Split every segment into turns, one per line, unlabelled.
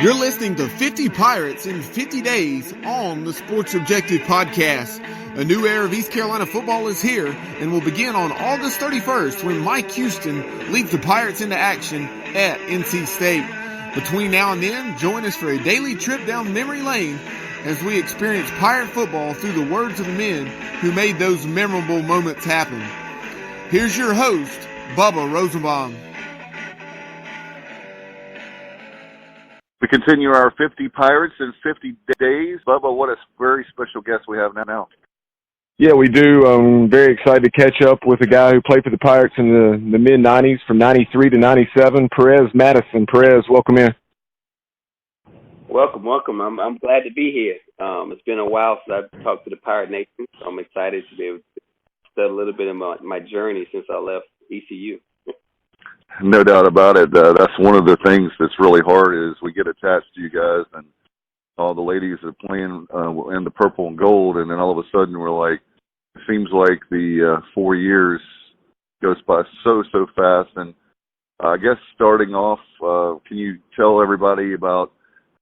You're listening to 50 Pirates in 50 Days on the Sports Objective Podcast. A new era of East Carolina football is here and will begin on August 31st when Mike Houston leads the Pirates into action at NC State. Between now and then, join us for a daily trip down memory lane as we experience Pirate football through the words of the men who made those memorable moments happen. Here's your host, Bubba Rosenbaum.
We continue our 50 Pirates in 50 days. Bubba, what a very special guest we have now.
Yeah, we do. I'm very excited to catch up with a guy who played for the Pirates in the mid-'90s, from 93 to 97, Perez Mattison. Perez, welcome in.
Welcome. I'm glad to be here. It's been a while since I've talked to the Pirate Nation, so I'm excited to be able to study a little bit of my journey since I left ECU.
No doubt about it. That's one of the things that's really hard is we get attached to you guys, and all the ladies are playing in the purple and gold, and then all of a sudden we're like, it seems like the 4 years goes by so fast. And I guess starting off, can you tell everybody about,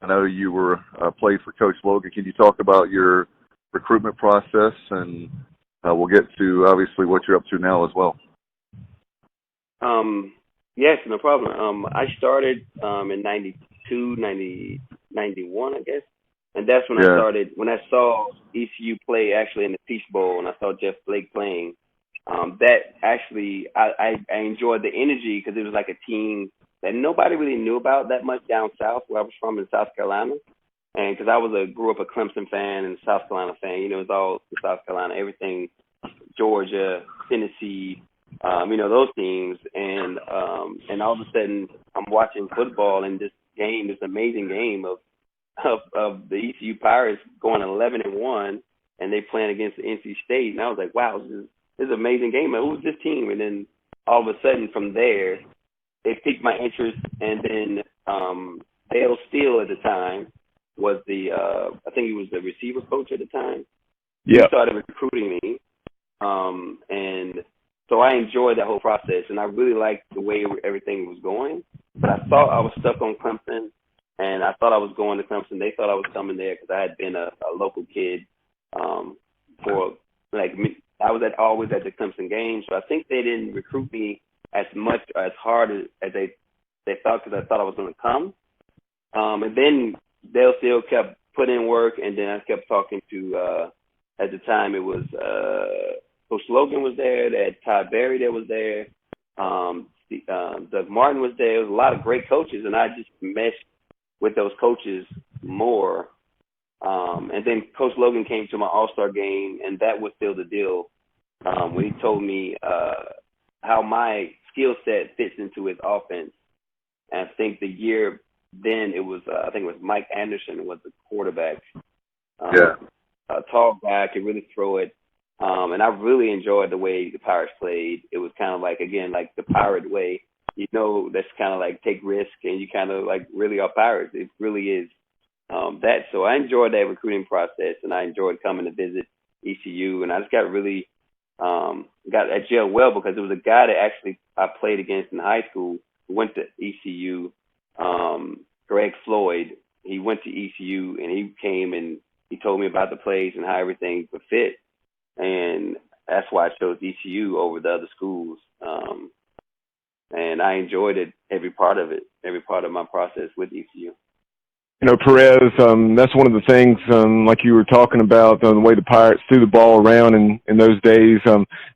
I know you were played for Coach Logan. Can you talk about your recruitment process? And we'll get to, obviously, what you're up to now as well.
Yes, no problem. I started in 92, 91, I guess. And that's when I started, when I saw ECU play actually in the Peach Bowl, and I saw Jeff Blake playing. That actually, I enjoyed the energy because it was like a team that nobody really knew about that much down south, where I was from in South Carolina. And because I grew up a Clemson fan and a South Carolina fan, you know, it was all South Carolina, everything, Georgia, Tennessee, those teams. And all of a sudden I'm watching football and this amazing game of the ECU Pirates going 11-1, and they playing against the NC State. And I was like, wow, this is an amazing game. Man, who's this team? And then all of a sudden from there, it piqued my interest. And then Dale Steele at the time was I think he was the receiver coach at the time. Yeah. He started recruiting me. And so I enjoyed that whole process, and I really liked the way everything was going. But I thought I was stuck on Clemson, and I thought I was going to Clemson. They thought I was coming there because I had been a local kid I was always at the Clemson games. So I think they didn't recruit me as hard as they thought, because I thought I was going to come. And then Dale still kept putting in work, and then I kept talking to at the time it was Coach Logan was there. They had Todd Berry that was there. Doug Martin was there. There was a lot of great coaches, and I just meshed with those coaches more. And then Coach Logan came to my All-Star game, and that was still the deal when he told me how my skill set fits into his offense. And I think the year then it was I think it was Mike Anderson was the quarterback. A tall guy, could really throw it. And I really enjoyed the way the Pirates played. It was kind of like, again, like the Pirate way. You know, that's kind of like take risk, and you kind of like really are Pirates. It really is that. So I enjoyed that recruiting process, and I enjoyed coming to visit ECU. And I just got really got at jail well, because there was a guy that actually I played against in high school who went to ECU, Greg Floyd. He went to ECU, and he came and he told me about the place and how everything would fit. And that's why I chose ECU over the other schools. And I enjoyed it, every part of my process with ECU.
You know, Perez, that's one of the things, like you were talking about, the way the Pirates threw the ball around in those days.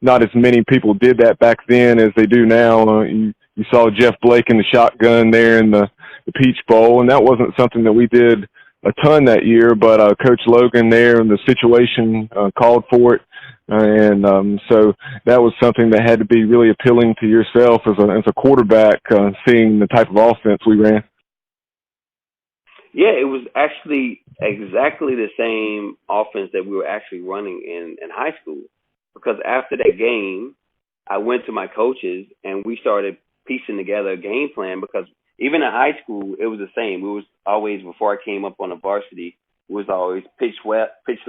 Not as many people did that back then as they do now. You saw Jeff Blake in the shotgun there in the Peach Bowl, and that wasn't something that we did a ton that year, but Coach Logan there and the situation called for it. So that was something that had to be really appealing to yourself as a quarterback, seeing the type of offense we ran.
Yeah, it was actually exactly the same offense that we were actually running in high school. Because after that game, I went to my coaches and we started piecing together a game plan, because even in high school, it was the same. We was always, before I came up on the varsity, it was always pitch left, pitch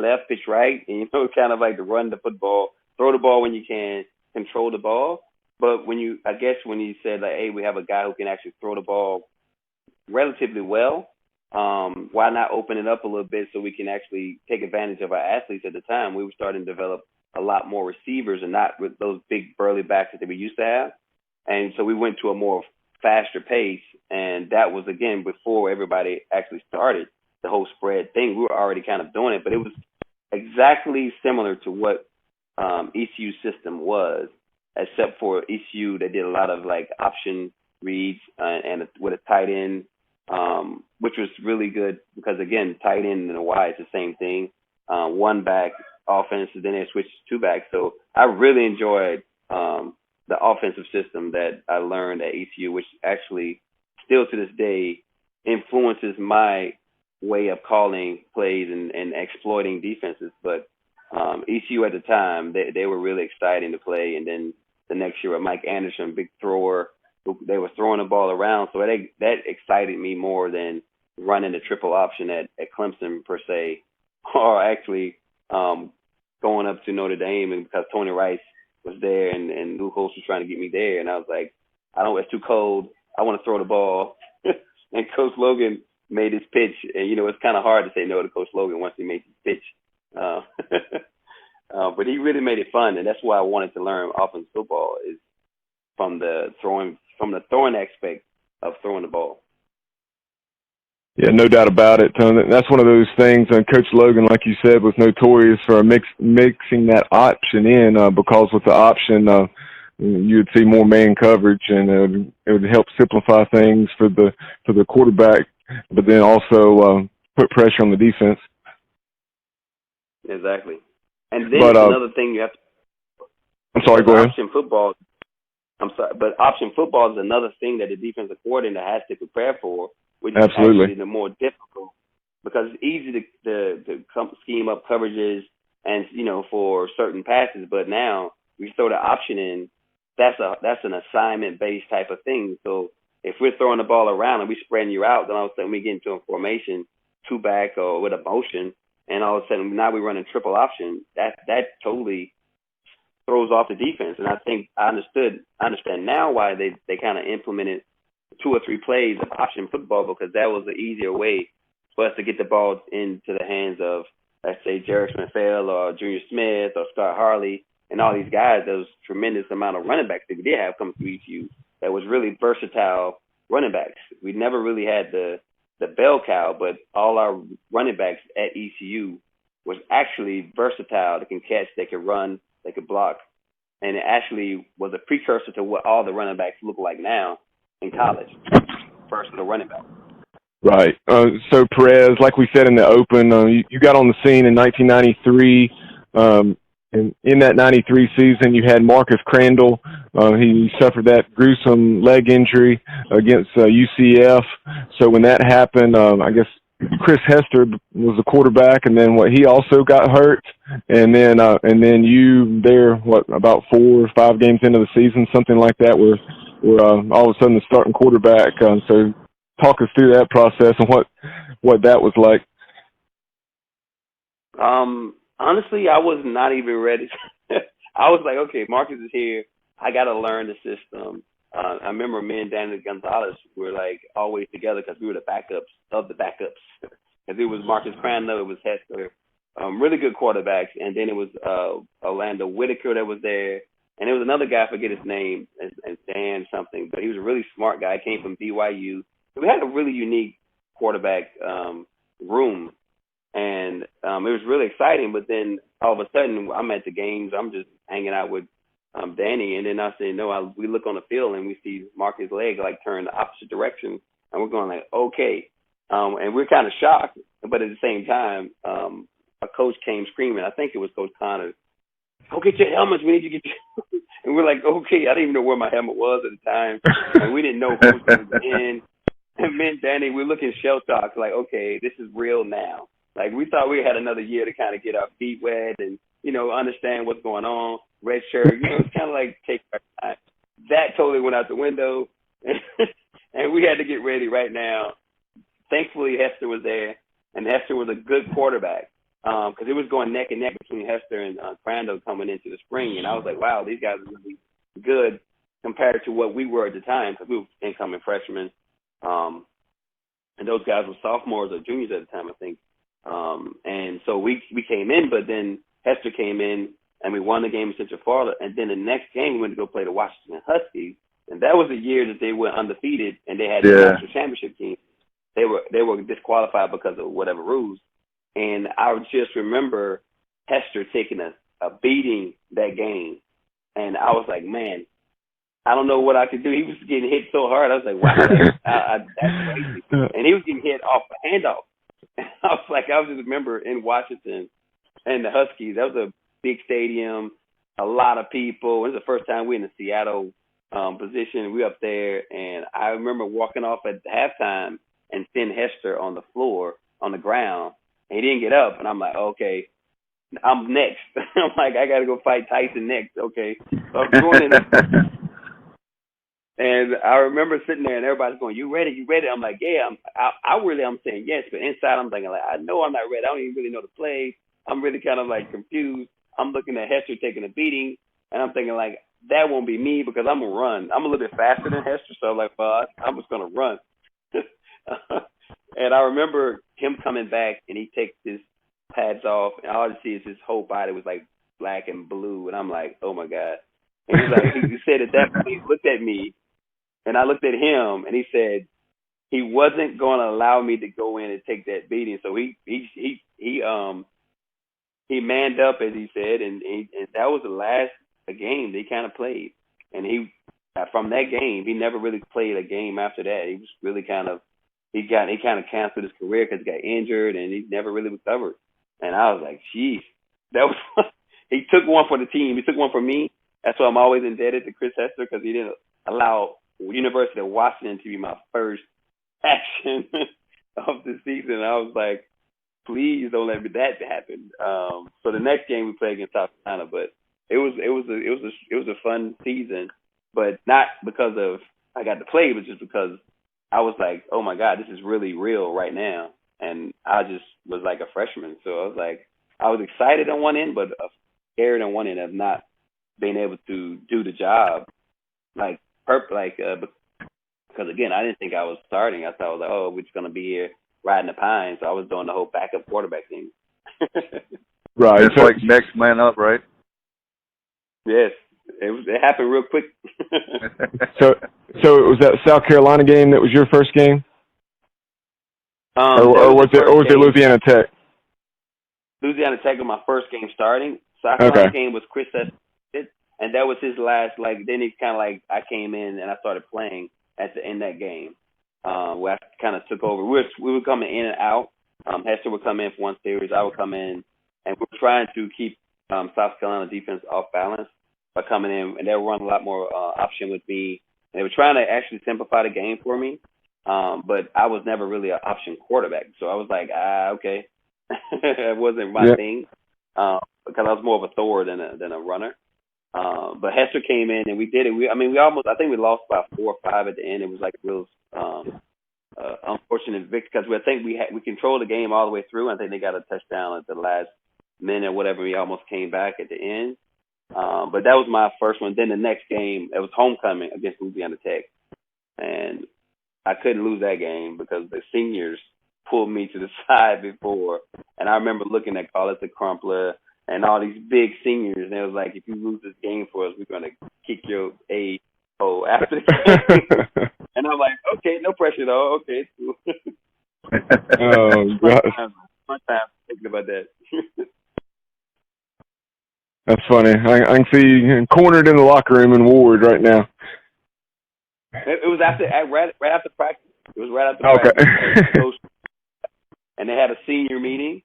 right, and, kind of like to run the football, throw the ball when you can, control the ball. But when you said like, hey, we have a guy who can actually throw the ball relatively well, why not open it up a little bit so we can actually take advantage of our athletes? At the time, we were starting to develop a lot more receivers and not with those big burly backs that we used to have. And so we went to a more faster pace, and that was, again, before everybody actually started the whole spread thing. We were already kind of doing it, but it was exactly similar to what ECU's system was, except for ECU, they did a lot of like option reads and with a tight end, which was really good because, again, tight end and a Y is the same thing. One back offense, and then they switched to two back. So I really enjoyed the offensive system that I learned at ECU, which actually still to this day influences my way of calling plays and exploiting defenses. But ECU at the time, they were really exciting to play. And then the next year with Mike Anderson, big thrower, they were throwing the ball around. So that excited me more than running the triple option at Clemson per se, or actually going up to Notre Dame, and because Tony Rice was there and Luke Holtz was trying to get me there. And I was like, it's too cold. I want to throw the ball. And Coach Logan made his pitch. And, it's kind of hard to say no to Coach Logan once he made his pitch. But he really made it fun. And that's why I wanted to learn offensive football, is from the throwing aspect of throwing the ball.
Yeah, no doubt about it. That's one of those things. Coach Logan, like you said, was notorious for mixing that option in because with the option, you would see more man coverage, and it would help simplify things for the quarterback, but then also put pressure on the defense.
Exactly. And then another thing you have to.
I'm sorry, go ahead.
Option football is another thing that the defensive coordinator has to prepare for, which is actually the more difficult, because it's easy to scheme up coverages and, for certain passes. But now we throw the option in, that's an assignment-based type of thing. So if we're throwing the ball around and we're spreading you out, then all of a sudden we get into a formation, two back or with a motion, and all of a sudden now we're running triple option. That totally throws off the defense. And I think I understand now why they kind of implemented 2 or 3 plays of option football, because that was the easier way for us to get the ball into the hands of, let's say, Jarek Smith-Fell or Junior Smith or Scott Harley and all these guys. There was tremendous amount of running backs that we did have come through ECU that was really versatile running backs. We never really had the bell cow, but all our running backs at ECU was actually versatile. They can catch, they can run, they could block. And it actually was a precursor to what all the running backs look like now in college, versatile running back.
Right. So Perez, like we said in the open, you got on the scene in 1993. And in that 93 season, you had Marcus Crandell. He suffered that gruesome leg injury against UCF. So when that happened, I guess Chris Hester was the quarterback, and then he also got hurt. And then you there, about 4 or 5 games into the season, something like that, were all of a sudden the starting quarterback. So talk us through that process and what that was like.
Honestly, I was not even ready. I was like, okay, Marcus is here. I got to learn the system. I remember me and Danny Gonzalez were like always together because we were the backups of the backups. Because it was Marcus Crandell, it was Hester, really good quarterbacks. And then it was Orlando Whitaker that was there. And there was another guy, I forget his name, and Dan something, but he was a really smart guy. Came from BYU. So we had a really unique quarterback room. And it was really exciting, but then all of a sudden I'm at the games, I'm just hanging out with Danny, and then I say, we look on the field and we see Marcus' leg like turn the opposite direction, and we're going like, okay. And we're kind of shocked, but at the same time, a coach came screaming, I think it was Coach Connor, go get your helmets, we need you to get your and we're like, okay, I didn't even know where my helmet was at the time, and we didn't know who was going to be in. And me and Danny, we're looking shell-shocked, like, okay, this is real now. Like, we thought we had another year to kind of get our feet wet and, understand what's going on. Red shirt, it's kind of like take our time. That totally went out the window, and we had to get ready right now. Thankfully, Hester was there, and Hester was a good quarterback because it was going neck and neck between Hester and Crandell coming into the spring. And I was like, wow, these guys are really good. compared to what we were at the time, because we were incoming freshmen, and those guys were sophomores or juniors at the time, I think. And so we came in, but then Hester came in, and we won the game in Central Florida. And then the next game, we went to go play the Washington Huskies, and that was the year that they went undefeated, and they had the national championship team. They were disqualified because of whatever rules. And I just remember Hester taking a beating that game, and I was like, man, I don't know what I could do. He was getting hit so hard. I was like, wow, that's crazy. And he was getting hit off a handoff. I just remember in Washington and the Huskies, that was a big stadium, a lot of people. It was the first time we in the Seattle position. We up there, and I remember walking off at halftime and seeing Hester on the floor, on the ground, and he didn't get up. And I'm like, okay, I'm next. I'm like, I got to go fight Tyson next. Okay. So I'm going in. And I remember sitting there and everybody's going, you ready? You ready? I'm like, yeah. I'm saying yes, but inside I'm thinking, like, I know I'm not ready. I don't even really know the play. I'm really kind of like confused. I'm looking at Hester taking a beating, and I'm thinking, like, that won't be me because I'm going to run. I'm a little bit faster than Hester, so I'm like, well, I'm just going to run. And I remember him coming back, and he takes his pads off, and all I see is his whole body was like black and blue, and I'm like, oh my God. And he's like, he said at that point, he looked at me, and I looked at him, and he said he wasn't going to allow me to go in and take that beating. So he manned up, as he said, and that was the last game they kind of played. And from that game, he never really played a game after that. He was really he kind of canceled his career because he got injured, and he never really recovered. And I was like, geez, that was he took one for the team. He took one for me. That's why I'm always indebted to Chris Hester, because he didn't allow University of Washington to be my first action of the season. I was like, please don't let that happen. So the next game we played against South Carolina, but it was a fun season, but not because of I got to play, but just because I was like, oh my God, this is really real right now. And I just was like a freshman, so I was like, I was excited on one end, but scared on one end of not being able to do the job, because again, I didn't think I was starting. I thought I was like, oh, we're just gonna be here riding the pine. So I was doing the whole backup quarterback thing.
Right, it's like next man up, right?
Yes, it happened real quick.
So it was that South Carolina game that was your first game, or was it Louisiana Tech?
Louisiana Tech was my first game starting. South Carolina game was Chris Hester, and that was his last. Then he kind of I came in and I started playing at the end of that game, where I kind of took over. We were coming in and out. Hester would come in for one series. I would come in, and we were trying to keep South Carolina defense off balance by coming in, and they were running a lot more option with me. And they were trying to actually simplify the game for me, but I was never really an option quarterback. So I was like, okay. It wasn't my thing, because I was more of a thrower than a runner. But Hester came in and we did it. I think we lost by 4 or 5 at the end. It was like a real unfortunate victory, because I think we controlled the game all the way through. I think they got a touchdown at the last minute or whatever. We almost came back at the end. But that was my first one. Then the next game, it was homecoming against Louisiana Tech, and I couldn't lose that game because the seniors pulled me to the side before, and I remember looking at Carlos the Crumpler and all these big seniors, and it was like, if you lose this game for us, we're going to kick your A.O. after the game. And I'm like, okay, no pressure though. Okay, it's cool.
Oh, God.
Fun time thinking about that.
That's funny. I can see you cornered in the locker room in Ward right now.
It was right after practice. It was right after practice. And they had a senior meeting,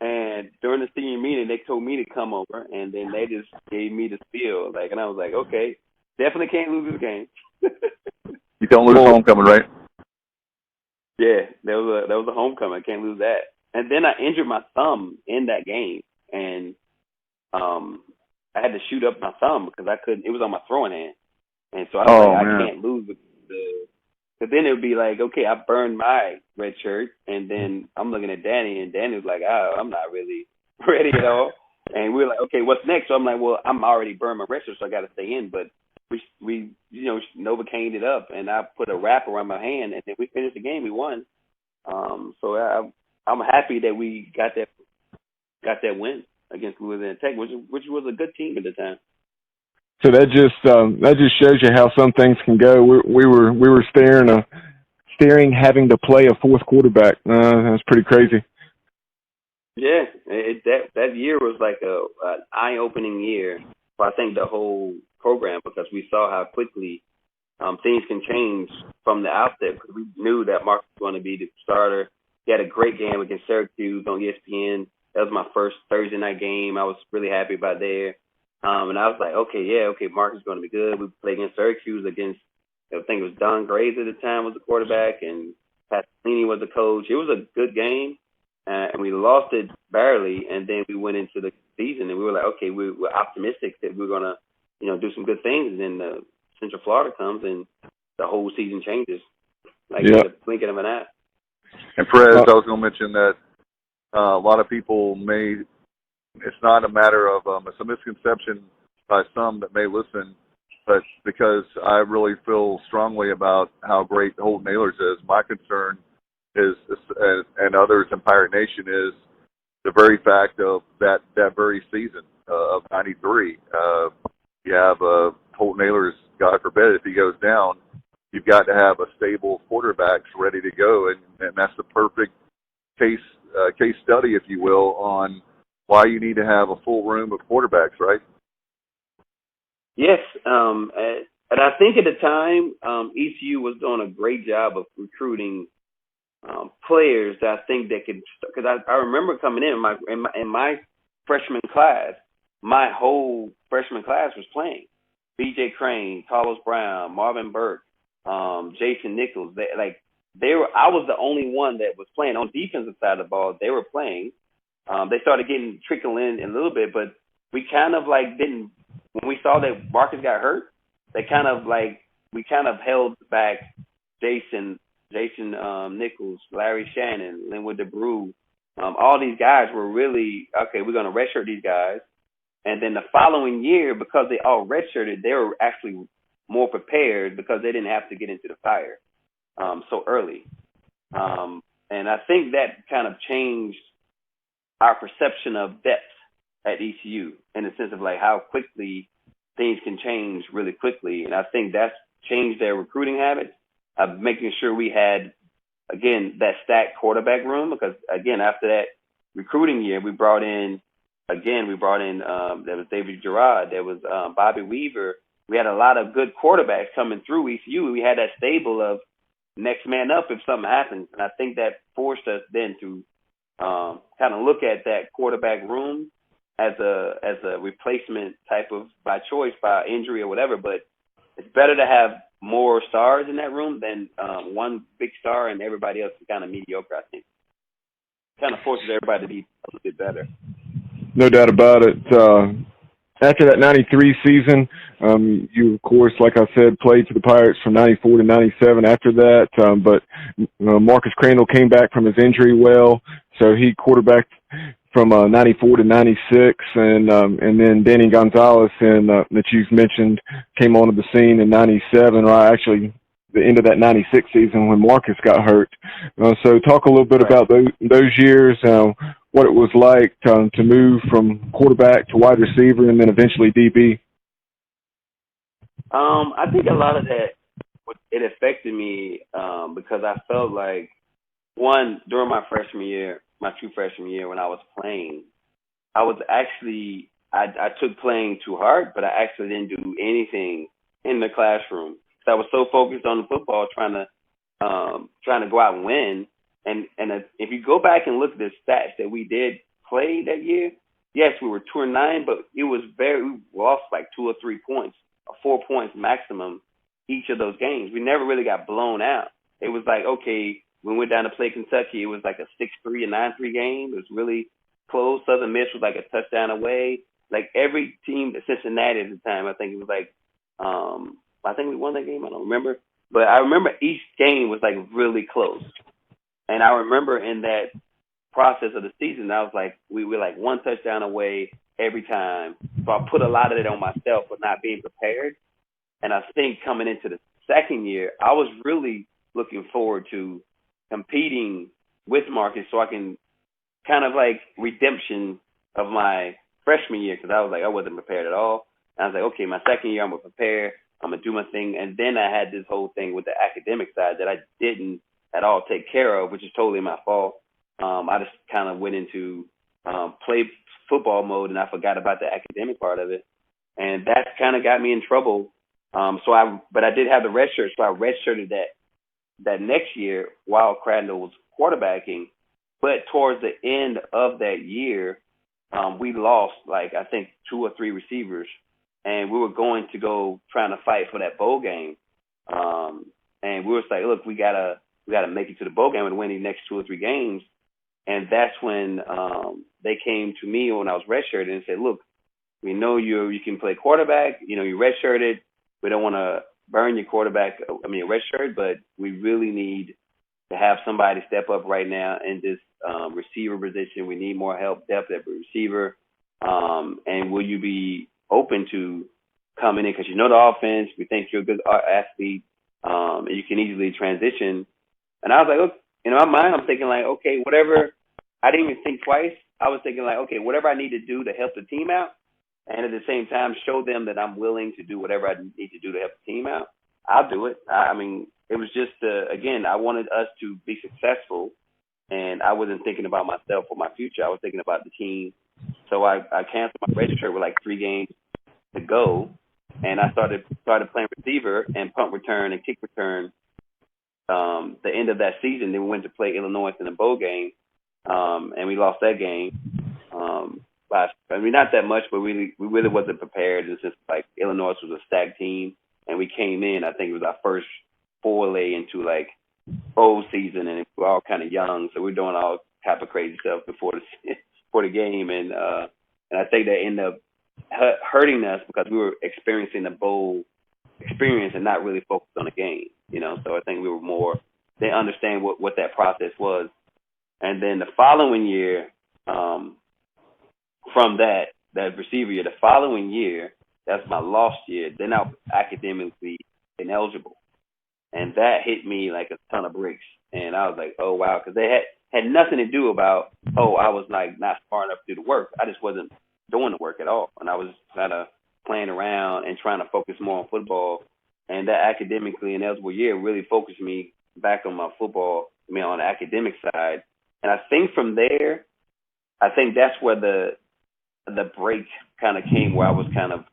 and during the senior meeting, they told me to come over, and then they just gave me the spiel. And I was like, okay, definitely can't lose this game.
You don't lose homecoming, right?
Yeah, that was a homecoming. I can't lose that. And then I injured my thumb in that game, and I had to shoot up my thumb because I couldn't. It was on my throwing hand, and so I was like, I can't lose But then it would be like, okay, I burned my red shirt, and then I'm looking at Danny, and Danny was like, I'm not really ready at all. And we were like, okay, what's next? So I'm like, well, I'm already burned my red shirt, so I got to stay in. But we Novocained it up, and I put a wrap around my hand, and then we finished the game. We won. So I'm happy that we got that win against Louisiana Tech, which was a good team at the time.
So that just shows you how some things can go. We were staring having to play a fourth quarterback. That was pretty crazy.
Yeah, that year was like an eye-opening year for I think the whole program, because we saw how quickly things can change from the outset. Because we knew that Marcus was going to be the starter. He had a great game against Syracuse on ESPN. That was my first Thursday night game. I was really happy about there. And I was like, okay, Marcus is going to be good. We played against Syracuse against, I think it was Don Graves at the time was the quarterback, and Pasquini was the coach. It was a good game, and we lost it barely. And then we went into the season, and we were like, okay, we're optimistic that we're going to, do some good things. And then Central Florida comes, and the whole season changes, like in the blinking of an eye.
And Perez, I was going to mention that a lot of people it's not a matter of, it's a misconception by some that may listen, but because I really feel strongly about how great Holton Ahlers is, my concern is, and others in Pirate Nation, is the very fact of that very season of 93. You have Holton Ahlers, God forbid, if he goes down, you've got to have a stable quarterback ready to go, and that's the perfect case study, if you will, on why you need to have a full room of quarterbacks, right?
Yes, and I think at the time ECU was doing a great job of recruiting players that I think that could. Because I remember coming in my freshman class, my whole freshman class was playing. B.J. Crane, Carlos Brown, Marvin Burke, Jason Nichols. I was the only one that was playing on the defensive side of the ball. They were playing. They started getting trickle in a little bit, but we kind of didn't. When we saw that Marcus got hurt, we kind of held back Jason Nichols, Larry Shannon, Linwood DeBrew. All these guys were really, okay, we're going to redshirt these guys. And then the following year, because they all redshirted, they were actually more prepared because they didn't have to get into the fire so early. And I think that kind of changed our perception of depth at ECU in the sense of how quickly things can change really quickly. And I think that's changed their recruiting habits of making sure we had, again, that stacked quarterback room. Because, again, after that recruiting year, we brought in, there was David Gerard, there was Bobby Weaver. We had a lot of good quarterbacks coming through ECU. We had that stable of next man up if something happens. And I think that forced us then to kind of look at that quarterback room as a replacement type of by choice, by injury or whatever. But it's better to have more stars in that room than one big star and everybody else is kind of mediocre, I think. Kind of forces everybody to be a little bit better.
No doubt about it. After that 93 season, you, of course, like I said, played for the Pirates from 94 to 97 after that. But Marcus Crandell came back from his injury well, so he quarterbacked from 94 to 96. And then Danny Gonzalez, that you've mentioned, came onto the scene in 97, or actually the end of that 96 season when Marcus got hurt. So talk a little bit about those years, what it was like to move from quarterback to wide receiver and then eventually DB.
I think a lot of that, it affected me because I felt like, one, during my true freshman year when I was playing, I took playing too hard, but I actually didn't do anything in the classroom. So I was so focused on the football, trying to go out and win. And if you go back and look at the stats that we did play that year, yes, we were 2-9, but we lost 2 or 3 points, or 4 points maximum each of those games. We never really got blown out. It was okay, when we went down to play Kentucky, it was a 6-3 and 9-3 game. It was really close. Southern Miss was a touchdown away. Every team, Cincinnati at the time, I think it was I think we won that game. I don't remember. But I remember each game was really close. And I remember in that process of the season, I was we were one touchdown away every time. So I put a lot of it on myself for not being prepared. And I think coming into the second year, I was really looking forward to competing with Marcus so I can kind of like redemption of my freshman year, because I was like, I wasn't prepared at all. And I was like, okay, my second year, I'm going to prepare. I'm going to do my thing. And then I had this whole thing with the academic side that I didn't at all take care of, which is totally my fault. I just kind of went into play football mode, and I forgot about the academic part of it. And that kind of got me in trouble. But I did have the red shirt, so I redshirted that next year while Crandell was quarterbacking. But towards the end of that year, we lost, like, I think 2 or 3 receivers, and we were going to go trying to fight for that bowl game. And we were like, look, we gotta make it to the bowl game and win these next 2 or 3 games. And that's when they came to me when I was redshirted and said, look, we know you can play quarterback. You know, you're redshirted. We don't want to burn your redshirt, but we really need to have somebody step up right now in this receiver position. We need more help, depth at receiver. And will you be open to coming in? Because you know the offense. We think you're a good athlete. And you can easily transition. And I was like, look, in my mind, I'm thinking like, okay, whatever. I didn't even think twice. I was thinking like, okay, whatever I need to do to help the team out, and at the same time show them that I'm willing to do whatever I need to do to help the team out, I'll do it. I mean, it was just, again, I wanted us to be successful, and I wasn't thinking about myself or my future. I was thinking about the team. So I canceled my register with like 3 games to go, and I started playing receiver and punt return and kick return the end of that season. Then we went to play Illinois in the bowl game, and we lost that game. Not that much, but we really wasn't prepared. It's just like Illinois was a stacked team, and we came in. I think it was our first foray into like bowl season, and we were all kind of young, so we're doing all type of crazy stuff before the game, and I think that ended up hurting us because we were experiencing the bowl experience and not really focused on the game, you know. So I think we were more, they understand what that process was. And then the following year, from that receiver year, the following year, that's my lost year, then I was academically ineligible. And that hit me like a ton of bricks. And I was like, oh, wow, because they had nothing to do about, I was like not smart enough to do the work. I just wasn't doing the work at all. And I was kind of playing around and trying to focus more on football. And that academically ineligible year really focused me back on my football, on the academic side. And I think from there, I think that's where the break kind of came, where I was kind of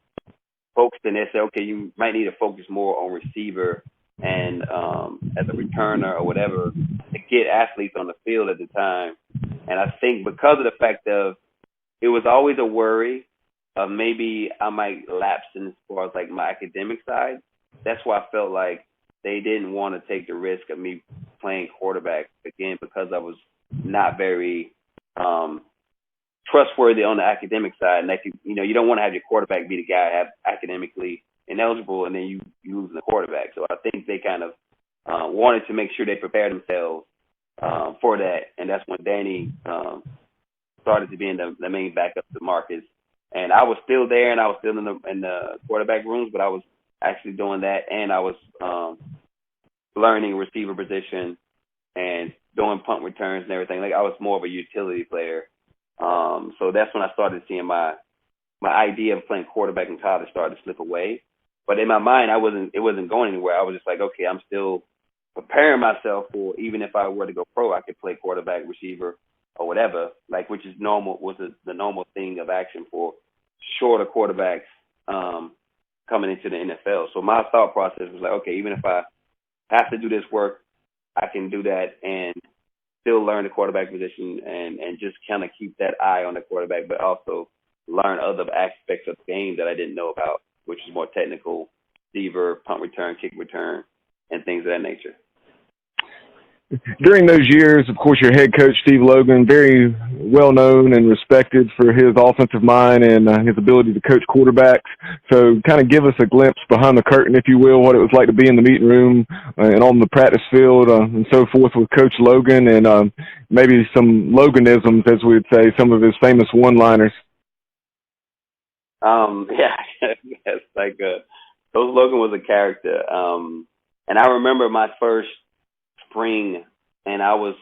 focused, and they said, okay, you might need to focus more on receiver and as a returner or whatever to get athletes on the field at the time. And I think because of the fact of it was always a worry of maybe I might lapse in as far as like my academic side, that's why I felt like they didn't want to take the risk of me playing quarterback again, because I was not very trustworthy on the academic side. And that you don't want to have your quarterback be the guy academically ineligible and then you lose the quarterback. So I think they kind of wanted to make sure they prepared themselves for that. And that's when Danny started to be in the main backup to Marcus. And I was still there, and I was still in the quarterback rooms, but I was actually doing that, and I was learning receiver position and doing punt returns and everything. Like I was more of a utility player. So that's when I started seeing my idea of playing quarterback in college started to slip away. But in my mind, it wasn't going anywhere. I was just like, okay, I'm still preparing myself for, even if I were to go pro, I could play quarterback, receiver, or whatever, like, which is normal, was the normal thing of action for shorter quarterbacks coming into the NFL. So my thought process was like, okay, even if I have to do this work, I can do that and still learn the quarterback position and just kind of keep that eye on the quarterback, but also learn other aspects of the game that I didn't know about, which is more technical, receiver, punt return, kick return, and things of that nature.
During those years, of course, your head coach, Steve Logan, very well known and respected for his offensive mind and his ability to coach quarterbacks. So kind of give us a glimpse behind the curtain, if you will, what it was like to be in the meeting room and on the practice field and so forth with Coach Logan, and maybe some Loganisms, as we would say, some of his famous one-liners.
Yeah, it's like Coach Logan was a character. And I remember my first spring, and I was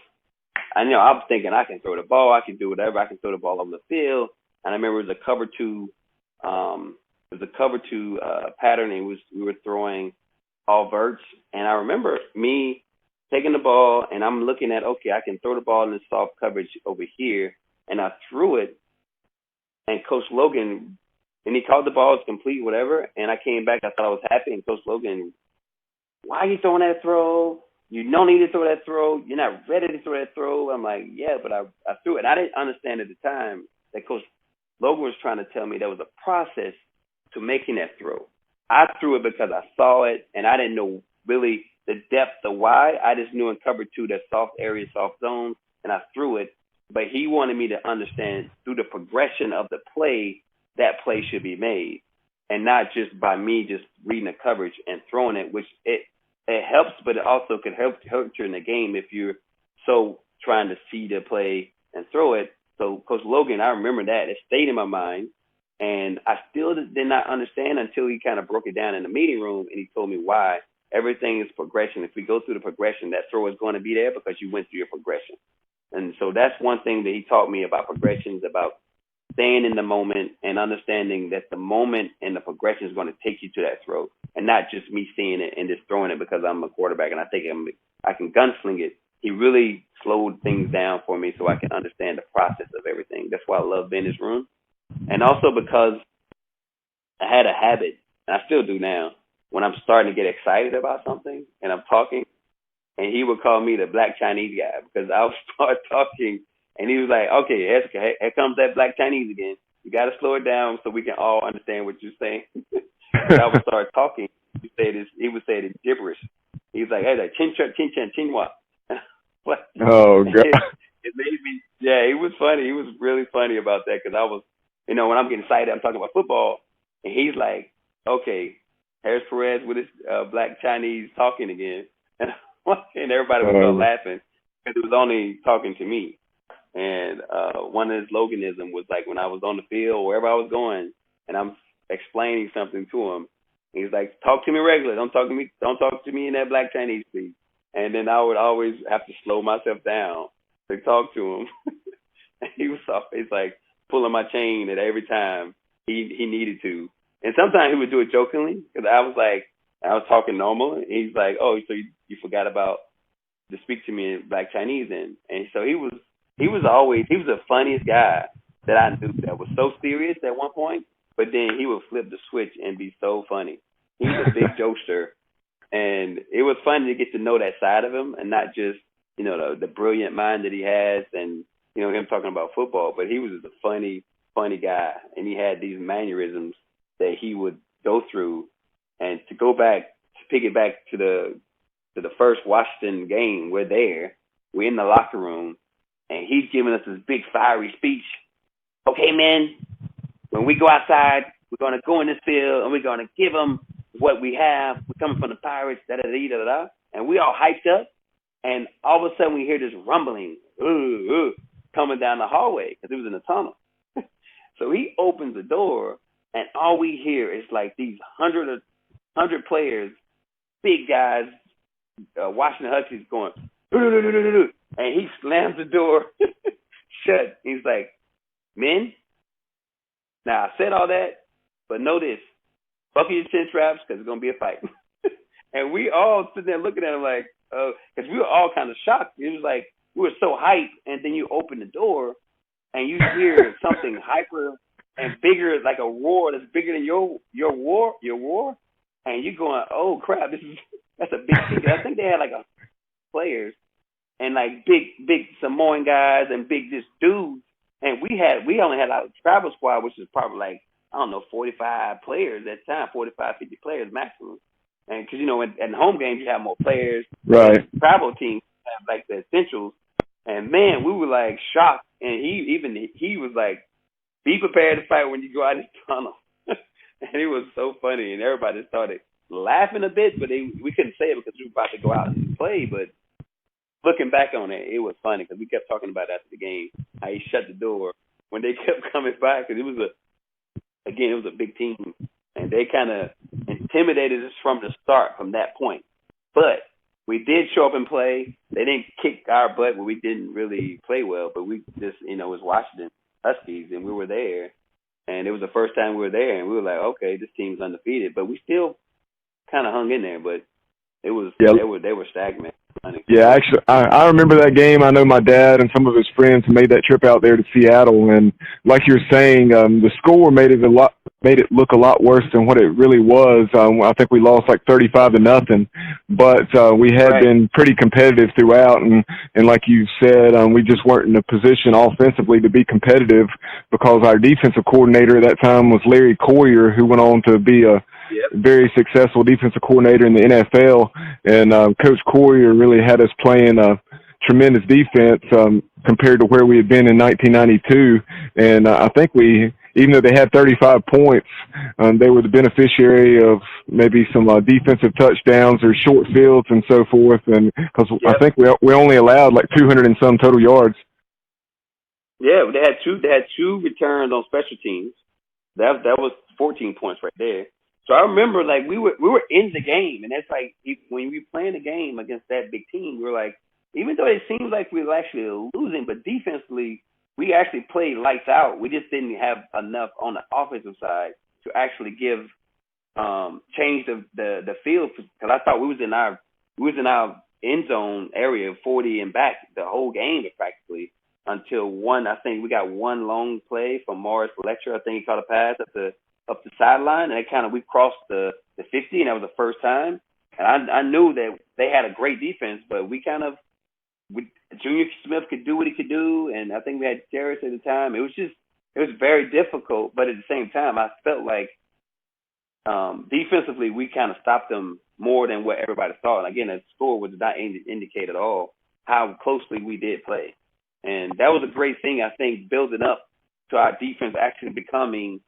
thinking I can throw the ball, I can do whatever, I can throw the ball over the field. And I remember it was a cover two, pattern, and we were throwing all verts. And I remember me taking the ball, and I'm looking at, okay, I can throw the ball in the soft coverage over here, and I threw it. And Coach Logan, and he called the ball as complete, whatever. And I came back, I thought I was happy. And Coach Logan, why are you throwing that throw? You don't need to throw that throw. You're not ready to throw that throw. I'm like, yeah, but I threw it. I didn't understand at the time that Coach Logan was trying to tell me there was a process to making that throw. I threw it because I saw it, and I didn't know really the depth of why. I just knew in cover two, that soft area, soft zone, and I threw it. But he wanted me to understand through the progression of the play, that play should be made, and not just by me just reading the coverage and throwing it, which it helps, but it also can hurt you in the game if you're so trying to see the play and throw it. So Coach Logan, I remember that. It stayed in my mind, and I still did not understand until he kind of broke it down in the meeting room, and he told me why. Everything is progression. If we go through the progression, that throw is going to be there because you went through your progression. And so that's one thing that he taught me about progressions, about staying in the moment and understanding that the moment and the progression is going to take you to that throw, and not just me seeing it and just throwing it because I'm a quarterback and I think I can gunsling it. He really slowed things down for me so I can understand the process of everything. That's why I love being in his room. And also because I had a habit, and I still do now, when I'm starting to get excited about something and I'm talking, and he would call me the black Chinese guy because I would start talking, and he was like, okay, Hester, here comes that black Chinese again. You got to slow it down so we can all understand what you're saying. I would start talking. He would say it in gibberish. He was like, hey, like, chin chin chin chin chin what?
Oh, God.
It made me, yeah, he was funny. He was really funny about that because I was, when I'm getting excited, I'm talking about football, and he's like, okay, here's Perez with his black Chinese talking again. And everybody would start laughing because it was only talking to me. And one of his Loganism was like when I was on the field, wherever I was going, and I'm explaining something to him, he's like, talk to me regular. Don't talk to me in that black Chinese, please. And then I would always have to slow myself down to talk to him. And he's like pulling my chain at every time he needed to. And sometimes he would do it jokingly because I was talking normal. And he's like, oh, so you forgot about to speak to me in black Chinese then. And so he was the funniest guy that I knew that was so serious at one point, but then he would flip the switch and be so funny. He was a big jokester, and it was fun to get to know that side of him and not just, the brilliant mind that he has and, him talking about football, but he was just a funny guy, and he had these mannerisms that he would go through. And to pick it back to the first Washington game, we're in the locker room, and he's giving us this big fiery speech. Okay, man, when we go outside, we're going to go in this field, and we're going to give them what we have. We're coming from the Pirates, da-da-da-da-da-da. And we all hyped up, and all of a sudden we hear this rumbling coming down the hallway because it was in the tunnel. So he opens the door, and all we hear is like these 100 players, big guys, Washington Huskies going, and he slams the door shut. He's like, men, now I said all that, but know this, buckle your chin straps because it's going to be a fight. And we all sitting there looking at him like, because we were all kind of shocked. It was like, we were so hyped, and then you open the door, and you hear something hyper and bigger, like a roar that's bigger than your roar, and you're going, oh crap, that's a big thing. I think they had like players and like big Samoan guys and big just dudes, and we only had our travel squad, which is probably like, I don't know, 45 players at the time, 45, 50 players maximum. And because at home games you have more players,
right?
Travel teams have like the essentials, and man, we were like shocked. And he was like, be prepared to fight when you go out in the tunnel. And it was so funny, and everybody started laughing a bit, but we couldn't say it because we were about to go out and play. But looking back on it, it was funny because we kept talking about it after the game, how he shut the door when they kept coming back, because it was a big team, and they kind of intimidated us from the start, from that point. But we did show up and play. They didn't kick our butt, but we didn't really play well. But we just, was Washington Huskies, and we were there. And it was the first time we were there, and we were like, okay, this team's undefeated. But we still kind of hung in there. But it was they were stagnant.
Yeah, actually, I remember that game. I know my dad and some of his friends made that trip out there to Seattle, and like you're saying, the score made it look a lot worse than what it really was. I think we lost like 35-0, but we had been pretty competitive throughout, and like you said, we just weren't in a position offensively to be competitive because our defensive coordinator at that time was Larry Coyer, who went on to be a very successful defensive coordinator in the NFL, and Coach Coyer really had us playing a tremendous defense compared to where we had been in 1992. And I think even though they had 35 points, they were the beneficiary of maybe some defensive touchdowns or short fields and so forth. And because I think we only allowed like 200 and some total yards.
Yeah, they had two returns on special teams. That was 14 points right there. So I remember, like, we were in the game, and that's like when we playing a game against that big team, we were like, even though it seemed like we were actually losing, but defensively we actually played lights out. We just didn't have enough on the offensive side to actually change the field, because I thought we was in our end zone area, 40 and back the whole game practically until I think we got one long play from Morris Fletcher. I think he caught a pass up the sideline, and we crossed the 50, and that was the first time. And I knew that they had a great defense, but Junior Smith could do what he could do, and I think we had Terrace at the time. It was very difficult, but at the same time, I felt like defensively we kind of stopped them more than what everybody thought. And again, the score was not indicate at all how closely we did play. And that was a great thing, I think, building up to our defense actually becoming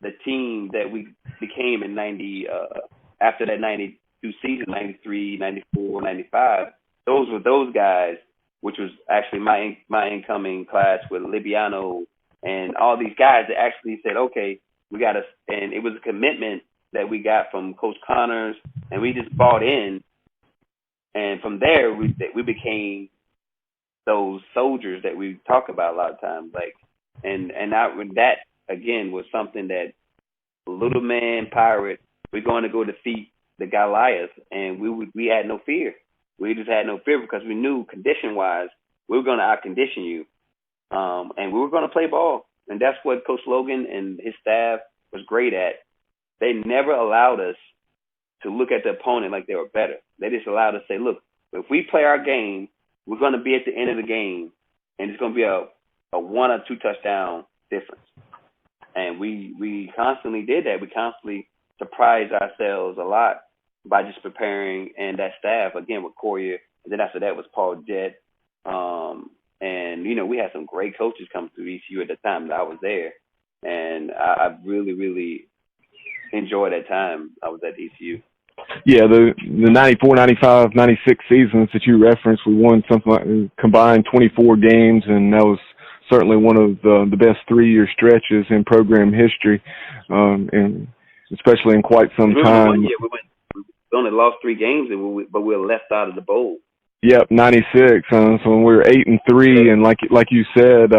the team that we became in 90, after that 92 season, 93, 94, 95. Those were those guys, which was actually my incoming class with Libiano and all these guys that actually said, okay, we got to, and it was a commitment that we got from Coach Connors, and we just bought in. And from there, we became those soldiers that we talk about a lot of times. That, again, was something that little man pirate, we're going to go defeat the Goliath, and we had no fear. We just had no fear because we knew condition-wise we were going to out-condition you, and we were going to play ball. And that's what Coach Logan and his staff was great at. They never allowed us to look at the opponent like they were better. They just allowed us to say, look, if we play our game, we're going to be at the end of the game, and it's going to be a 1 or 2 touchdown difference. And we constantly did that. We constantly surprised ourselves a lot by just preparing, and that staff, again, with Coyer, and then after that was Paul Jett. And, we had some great coaches come through ECU at the time that I was there. And I really, really enjoyed that time I was at ECU.
Yeah, the 94, 95, 96 seasons that you referenced, we won something like combined 24 games, and that was certainly one of the best 3-year stretches in program history, and especially in quite some time.
We only lost 3 games, but we were left out of the bowl.
Yep, 96. So when we were 8-3, and like you said,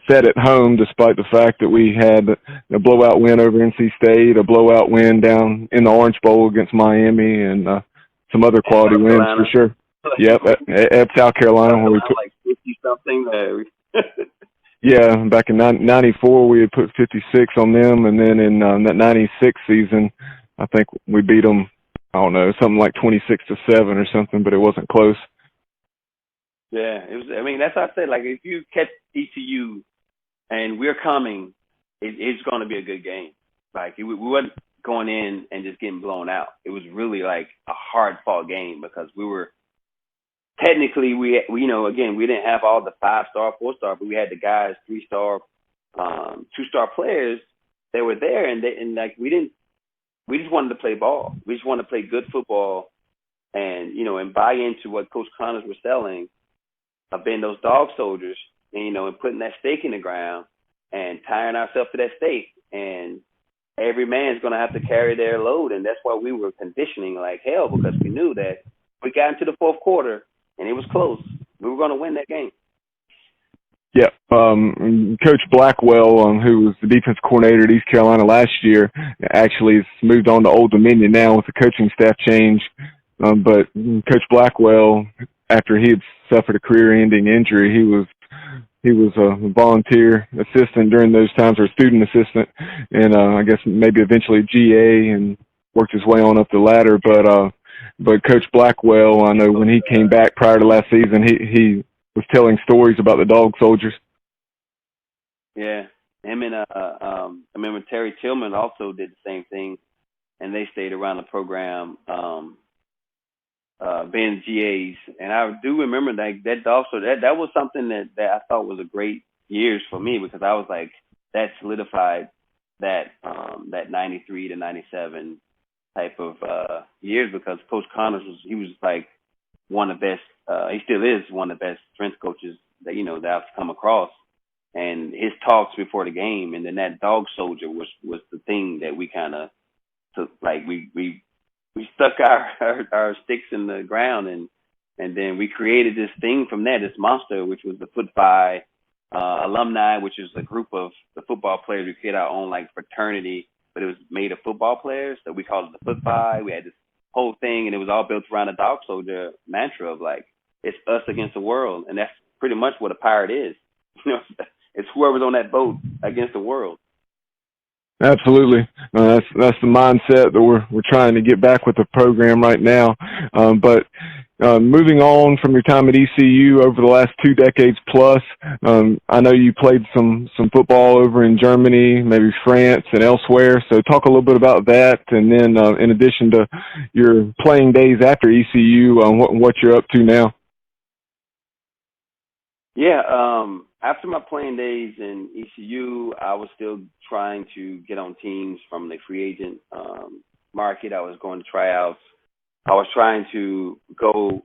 set at home, despite the fact that we had a blowout win over NC State, a blowout win down in the Orange Bowl against Miami, and some other quality wins for sure. Yep, at South Carolina, where we put
like 50-something.
Yeah, back in 94, we had put 56 on them, and then in that 96 season, I think we beat them, I don't know, something like 26-7 or something, but it wasn't close.
Yeah, it was. I mean, that's what I said. Like, if you catch ECU and we're coming, it's going to be a good game. Like, we wasn't going in and just getting blown out. It was really like a hard-fought game because we were technically we again, we didn't have all the 5-star, 4-star, but we had the guys 3-star, 2-star players that were there, and we just wanted to play ball. We just wanted to play good football, and and buy into what Coach Connors was selling of being those dog soldiers, and and putting that stake in the ground and tying ourselves to that stake, and every man's going to have to carry their load. And that's why we were conditioning like hell, because we knew that we got into the fourth quarter and it was close. We were going to win that game.
Yeah. Coach Blackwell, who was the defense coordinator at East Carolina last year, actually has moved on to Old Dominion now with the coaching staff change. But Coach Blackwell, after he had suffered a career-ending injury, he was a volunteer assistant during those times, or a student assistant, and I guess maybe eventually GA, and worked his way on up the ladder. But Coach Blackwell, I know when he came back prior to last season, he was telling stories about the dog soldiers.
Yeah, him and I remember Terry Tillman also did the same thing, and they stayed around the program, being GAs. And I do remember that dog soldier. That was something that I thought was a great years for me, because I was like, that solidified that 93 to 97 type of years, because Coach Connors was like one of the best. He still is one of the best strength coaches that I've come across. And his talks before the game, and then that dog soldier was the thing that we kind of took. Like we stuck our sticks in the ground, and then we created this thing from there, this monster, which was the Foot Five alumni, which is a group of the football players. We created our own like fraternity, but it was made of football players, so we called it the Foot Five. We had this whole thing, and it was all built around the dog soldier mantra of like, it's us against the world. And that's pretty much what a pirate is. It's whoever's on that boat against the world.
Absolutely. That's the mindset that we're trying to get back with the program right now. But moving on from your time at ECU over the last 2 decades plus, I know you played some football over in Germany, maybe France and elsewhere. So talk a little bit about that. And then in addition to your playing days after ECU, what you're up to now.
Yeah, after my playing days in ECU, I was still trying to get on teams from the free agent market. I was going to tryouts. I was trying to go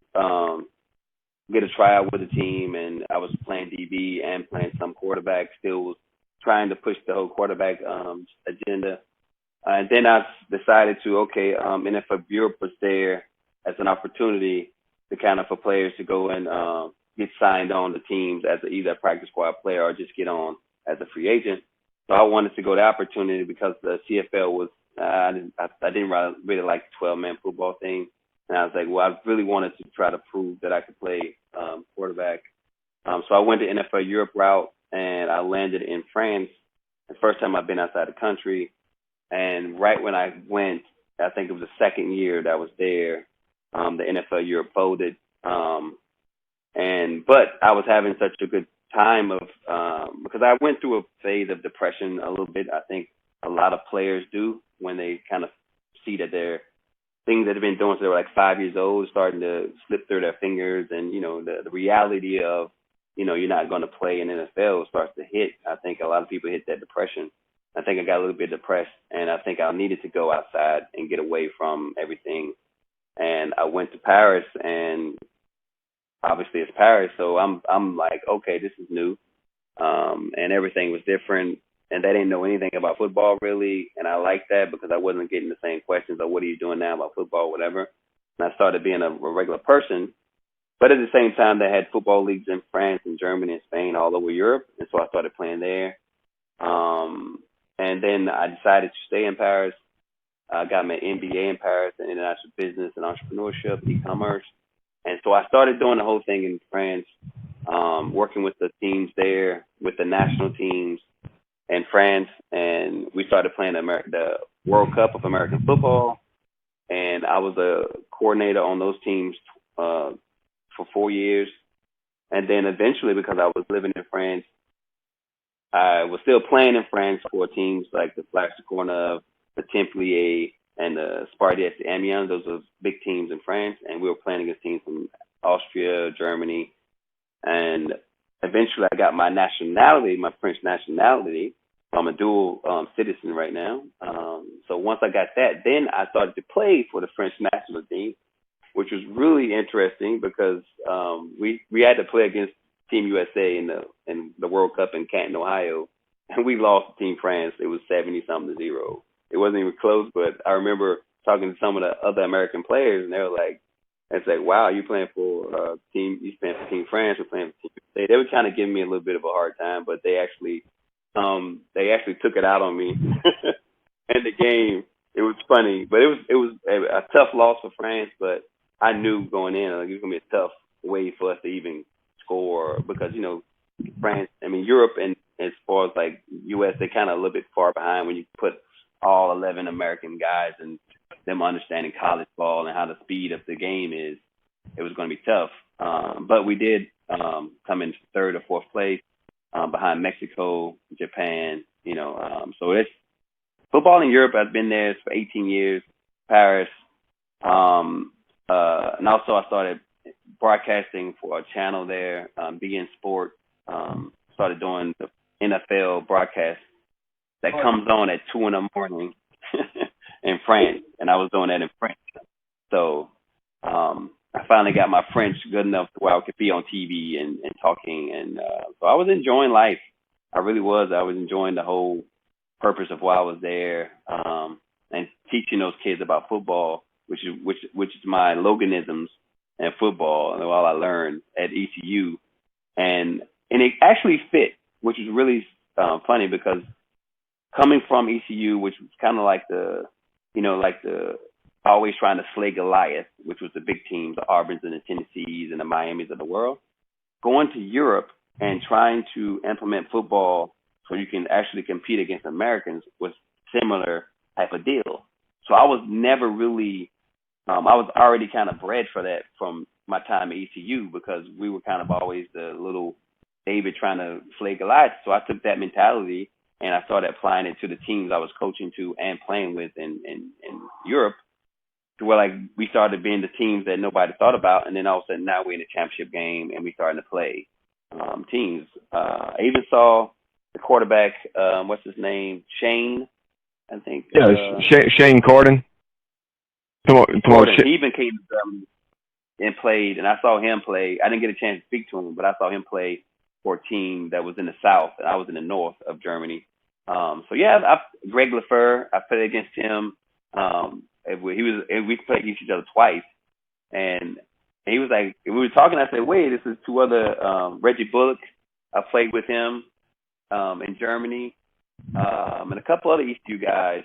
get a tryout with a team, and I was playing DB and playing some quarterback, still was trying to push the whole quarterback agenda. And then I decided to, NFL Europe was there as an opportunity to kind of for players to go and get signed on to teams as either a practice squad player or just get on as a free agent. So I wanted to go the opportunity because the CFL was, I didn't really like the 12-man football thing. And I was like, well, I really wanted to try to prove that I could play quarterback. So I went to NFL Europe route, and I landed in France. The first time I've been outside the country. And right when I went, I think it was the second year that I was there, the NFL Europe folded. But I was having such a good time because I went through a phase of depression a little bit. I think a lot of players do when they kind of see that their things that they've been doing since they were like 5 years old starting to slip through their fingers, and the reality of you're not going to play in NFL starts to hit. I think a lot of people hit that depression. I think I got a little bit depressed, and I think I needed to go outside and get away from everything. And I went to Paris, and obviously it's Paris, so I'm like, okay, this is new, and everything was different, and they didn't know anything about football really, and I liked that because I wasn't getting the same questions of what are you doing now about football, whatever. And I started being a regular person, but at the same time they had football leagues in France and Germany and Spain all over Europe, and so I started playing there. And then I decided to stay in Paris. I got my MBA in Paris in international business and entrepreneurship, e-commerce. And so I started doing the whole thing in France, working with the teams there, with the national teams in France. And we started playing the World Cup of American football. And I was a coordinator on those teams for 4 years. And then eventually, because I was living in France, I was still playing in France for teams like the Flash de Courneuve, the Templier, and the Spartiates Amiens. Those are big teams in France, and we were playing against teams from Austria, Germany, and eventually I got my nationality, my French nationality. I'm a dual citizen right now. So once I got that, then I started to play for the French national team, which was really interesting because we had to play against Team USA in the World Cup in Canton, Ohio, and we lost to Team France. It was 70-something to 0. it wasn't even close. But I remember talking to some of the other American players, and they were like, it's like, wow, you playing for you playing for Team France, you're playing for Team USA. They were kind of giving me a little bit of a hard time, but they actually took it out on me in the game. It was funny, but it was a tough loss for France. But I knew going in, like, it was gonna be a tough way for us to even score, because France, Europe, and as far as like US, they kind of a little bit far behind when you put all 11 American guys and them understanding college ball and how the speed of the game is. It was going to be tough, but we did come in third or fourth place behind Mexico, Japan. So it's football in Europe. I've been there for 18 years, Paris, and also I started broadcasting for a channel there, BN Sport. Started doing the NFL broadcast that comes on at 2 a.m. in France, and I was doing that in French. So I finally got my French good enough to where I could be on TV and talking, and so I was enjoying life. I really was. I was enjoying the whole purpose of why I was there, and teaching those kids about football, which is my Loganisms and football, and all I learned at ECU, and it actually fit, which is really funny, because coming from ECU, which was kind of like the always trying to slay Goliath, which was the big teams, the Auburn's and the Tennessees and the Miamis of the world, going to Europe and trying to implement football so you can actually compete against Americans was similar type of deal. So I was never really, I was already kind of bred for that from my time at ECU, because we were kind of always the little David trying to slay Goliath. So I took that mentality and I started applying it to the teams I was coaching to and playing with in Europe, to where, like, we started being the teams that nobody thought about. And then all of a sudden now we're in the championship game and we starting to play teams. I even saw the quarterback, what's his name? Shane, I think.
Yeah, Shane Carden.
Carden. He even came and played, and I saw him play. I didn't get a chance to speak to him, but I saw him play for a team that was in the south, and I was in the north of Germany. So yeah, Greg Lafleur, I played against him. We played against each other twice, and he was like, we were talking. I said, wait, this is two other Reggie Bullock. I played with him in Germany, and a couple other ECU guys.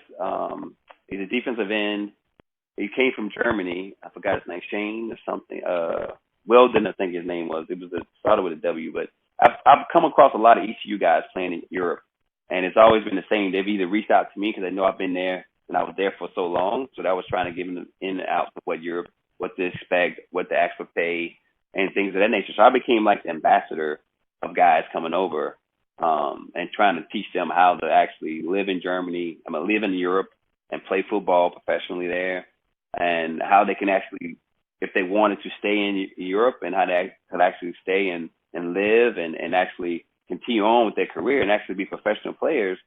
He's a defensive end. He came from Germany. I forgot his name, Shane or something. Weldon, I think his name was. It was started with a W, but I've come across a lot of ECU guys playing in Europe, and it's always been the same. They've either reached out to me because they know I've been there and I was there for so long, so that I was trying to give them in and out of what Europe, what to expect, what to ask for pay, and things of that nature. So I became like the ambassador of guys coming over and trying to teach them how to actually live in Germany, live in Europe and play football professionally there, and how they can actually, if they wanted to stay in Europe, and how they could actually stay and live and actually continue on with their career and actually be professional players.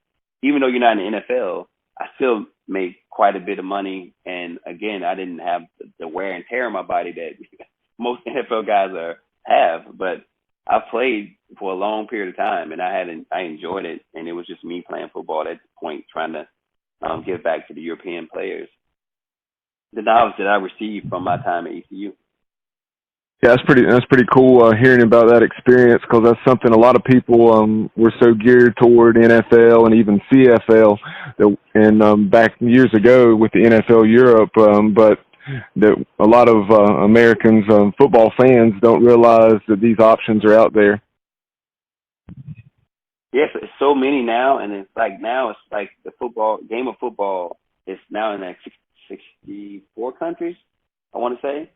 Even though you're not in the NFL, I still made quite a bit of money. And again, I didn't have the wear and tear on my body that most NFL guys have, but I played for a long period of time, and I enjoyed it. And it was just me playing football at that point, trying to give back to the European players. The knowledge that I received from my time at ECU.
Yeah, that's pretty cool hearing about that experience, because that's something a lot of people were so geared toward NFL and even CFL, and back years ago with the NFL Europe, but that a lot of Americans, football fans, don't realize that these options are out there.
Yes, it's so many now, and it's like the game of football is now in like 64 countries, I want to say.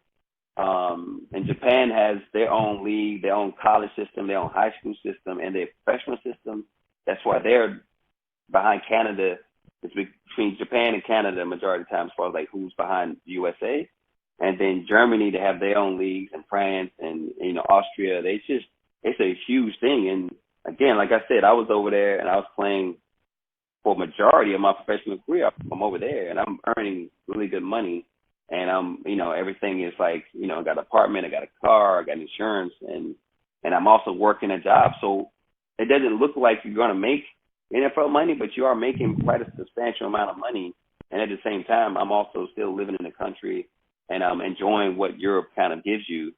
And Japan has their own league, their own college system, their own high school system, and their professional system. That's why they're behind Canada. It's between Japan and Canada majority of the time, as far as like who's behind the USA. And then Germany, they have their own leagues, and France and Austria. It's a huge thing. And again, like I said, I was over there and I was playing for a majority of my professional career. I'm over there and I'm earning really good money. And everything is like, I got an apartment, I got a car, I got insurance, and I'm also working a job. So it doesn't look like you're going to make NFL money, but you are making quite a substantial amount of money. And at the same time, I'm also still living in the country, and I'm enjoying what Europe kind of gives you.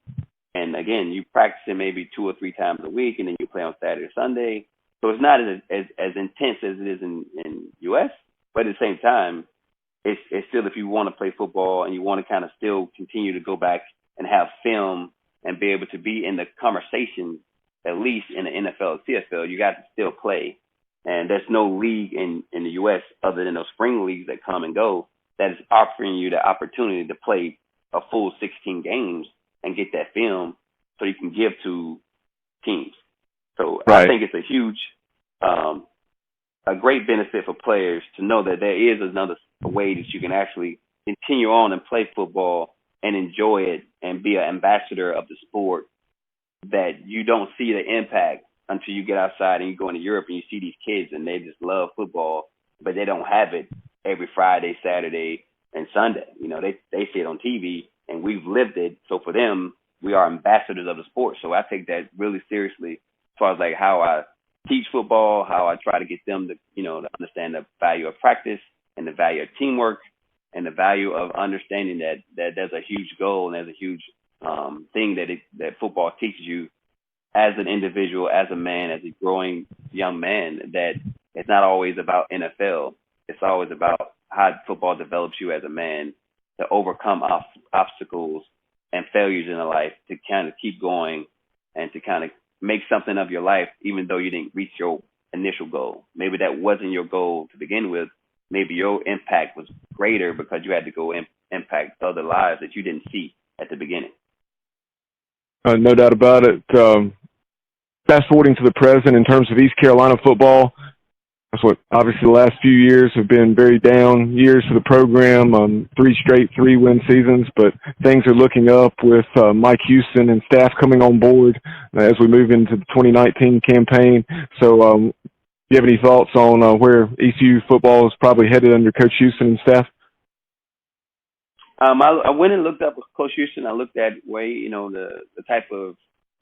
And again, you practice it maybe 2 or 3 times a week, and then you play on Saturday or Sunday. So it's not as intense as it is in U.S., but at the same time, it's still, if you want to play football and you want to kind of still continue to go back and have film and be able to be in the conversation, at least in the NFL or CFL, you got to still play. And there's no league in the U.S. other than those spring leagues that come and go that is offering you the opportunity to play a full 16 games and get that film so you can give to teams. So
right.
I think it's a huge, a great benefit for players to know that there is another way that you can actually continue on and play football and enjoy it and be an ambassador of the sport, that you don't see the impact until you get outside and you go into Europe and you see these kids and they just love football, but they don't have it every Friday, Saturday, and Sunday. You know, they see it on TV and we've lived it. So for them, we are ambassadors of the sport. So I take that really seriously as far as like how I teach football, how I try to get them to, you know, to understand the value of practice and the value of teamwork and the value of understanding that there's a huge goal and there's a huge thing that football teaches you as an individual, as a man, as a growing young man, that it's not always about NFL. It's always about how football develops you as a man to overcome obstacles and failures in life, to kind of keep going and to kind of make something of your life, even though you didn't reach your initial goal. Maybe that wasn't your goal to begin with. Maybe your impact was greater because you had to go impact other lives that you didn't see at the beginning.
No doubt about it. Fast forwarding to the present in terms of East Carolina football, that's what obviously the last few years have been very down years for the program, 3 straight 3-win seasons, but things are looking up with Mike Houston and staff coming on board as we move into the 2019 campaign. So do you have any thoughts on where ECU football is probably headed under Coach Houston and staff?
I went and looked up Coach Houston. I looked at the type of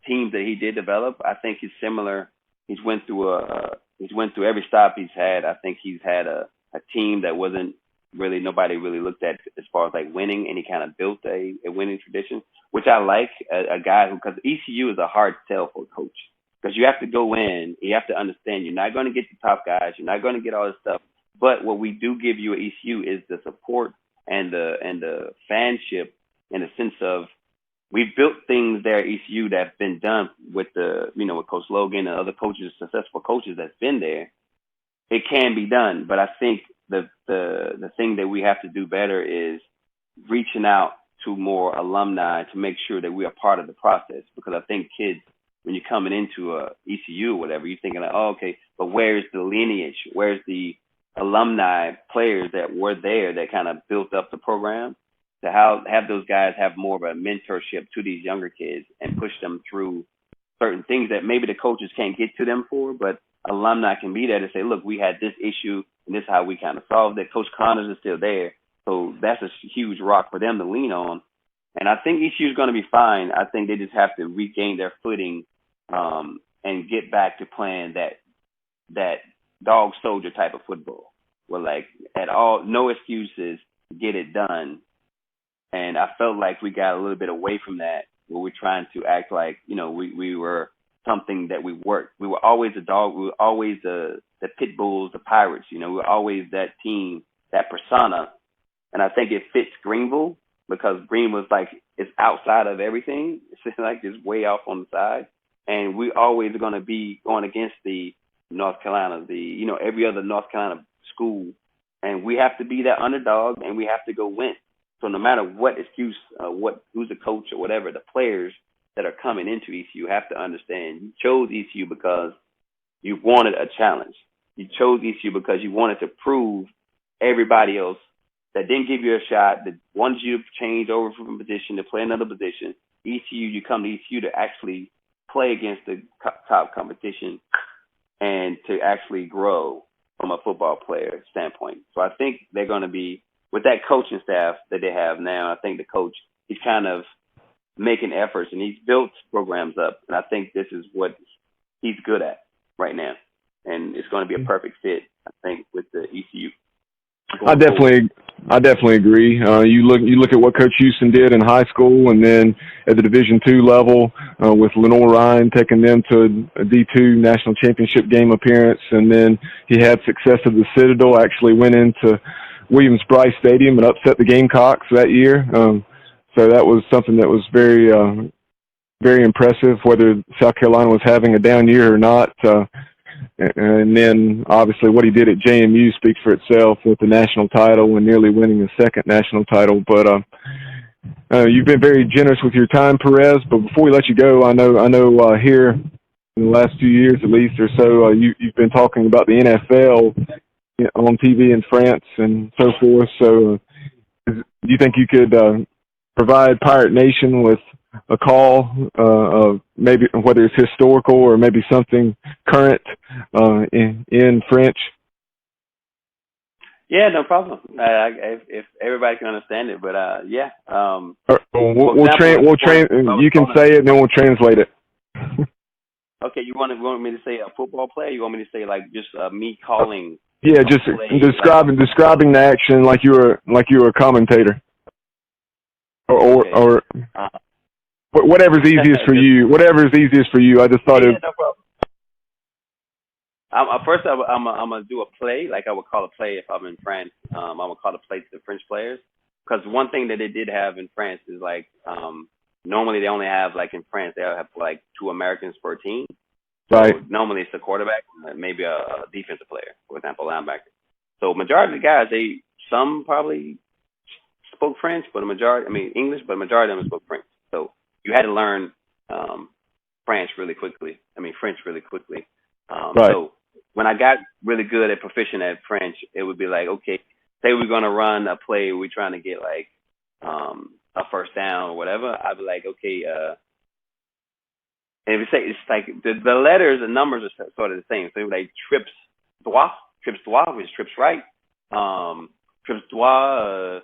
teams that he did develop. I think he's similar. He's went through every stop he's had. I think he's had a team that wasn't really, nobody really looked at as far as like winning, and he kind of built a winning tradition, which I like. A guy who, because ECU is a hard sell for a coach, because you have to go in, you have to understand you're not going to get the top guys, you're not going to get all this stuff, but what we do give you at ECU is the support and the fanship, in the sense of we've built things there at ECU that have been done with with Coach Logan and other coaches, successful coaches that's been there. It can be done, but I think the thing that we have to do better is reaching out to more alumni to make sure that we are part of the process. Because I think kids, when you're coming into a ECU or whatever, you're thinking like, oh, okay, but where's the lineage? Where's the alumni players that were there that kind of built up the program? To have those guys have more of a mentorship to these younger kids and push them through certain things that maybe the coaches can't get to them for, but alumni can be there to say, look, we had this issue and this is how we kind of solved it. Coach Connors is still there. So that's a huge rock for them to lean on. And I think ECU is going to be fine. I think they just have to regain their footing and get back to playing that dog soldier type of football, where like at all, no excuses, get it done. And I felt like we got a little bit away from that, where we're trying to act like, we were something that we weren't. We were always a dog. We were always the pit bulls, the pirates. We were always that team, that persona. And I think it fits Greenville, because Greenville's like, it's outside of everything. It's like it's way off on the side. And we always are going to be going against the North Carolina, every other North Carolina school. And we have to be that underdog, and we have to go win. So no matter what excuse, who's the coach or whatever, the players that are coming into ECU have to understand you chose ECU because you wanted a challenge. You chose ECU because you wanted to prove everybody else that didn't give you a shot, that wanted you to change over from a position to play another position. ECU, you come to ECU to actually play against the top competition and to actually grow from a football player standpoint. So I think they're going to be, with that coaching staff that they have now, I think the coach, he's kind of making efforts and he's built programs up. And I think this is what he's good at right now, and it's going to be a perfect fit, I think, with the ECU.
I definitely agree. You look at what Coach Houston did in high school, and then at the Division II level with Lenore Ryan taking them to a D2 national championship game appearance, and then he had success at the Citadel. Actually went into Williams-Brice Stadium and upset the Gamecocks that year. So that was something that was very very impressive. Whether South Carolina was having a down year or not. And then, obviously, what he did at JMU speaks for itself with the national title and nearly winning the second national title. But you've been very generous with your time, Perez. But before we let you go, I know here in the last few years, at least or so, you've been talking about the NFL on TV in France and so forth. So, do you think you could provide Pirate Nation with a call, maybe whether it's historical or maybe something current in French?
Yeah, no problem. If everybody can understand it, but yeah.
You can say it, and then we'll translate it.
Okay, you want me to say a football play? Or you want me to say like just me calling?
Yeah, just describing the action like you were a commentator, or whatever's easiest for you. Whatever's easiest for you. I just thought
no problem. First, I'm gonna do a play, like I would call a play if I'm in France. I would call a play to the French players, because one thing that they did have in France is like normally they only have, like in France, they'll have like 2 Americans per team.
Right.
So normally it's a quarterback, maybe a defensive player, for example, linebacker. So majority of the guys, some probably spoke French, but English, but a majority of them spoke French. So you had to learn French really quickly.
Right.
So when I got really good at proficient at French, it would be like, okay, say we're going to run a play, we're trying to get like a first down or whatever. I'd be like, okay, and if you say, it's like the letters and numbers are sort of the same. So it would be like trips droit, which is trips right, trips droit,